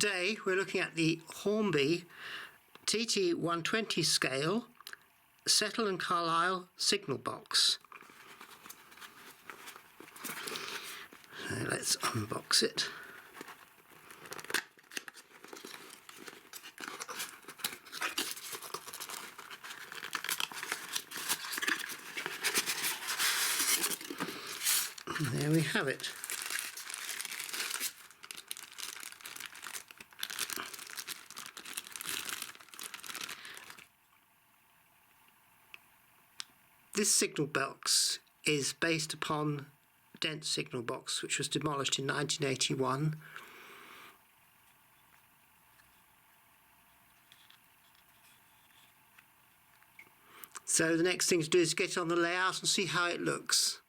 Today we're looking at the Hornby TT 120 scale Settle and Carlisle signal box. So let's unbox it. And there we have it. This signal box is based upon Dent's signal box, which was demolished in 1981. So the next thing to do is get it on the layout and see how it looks.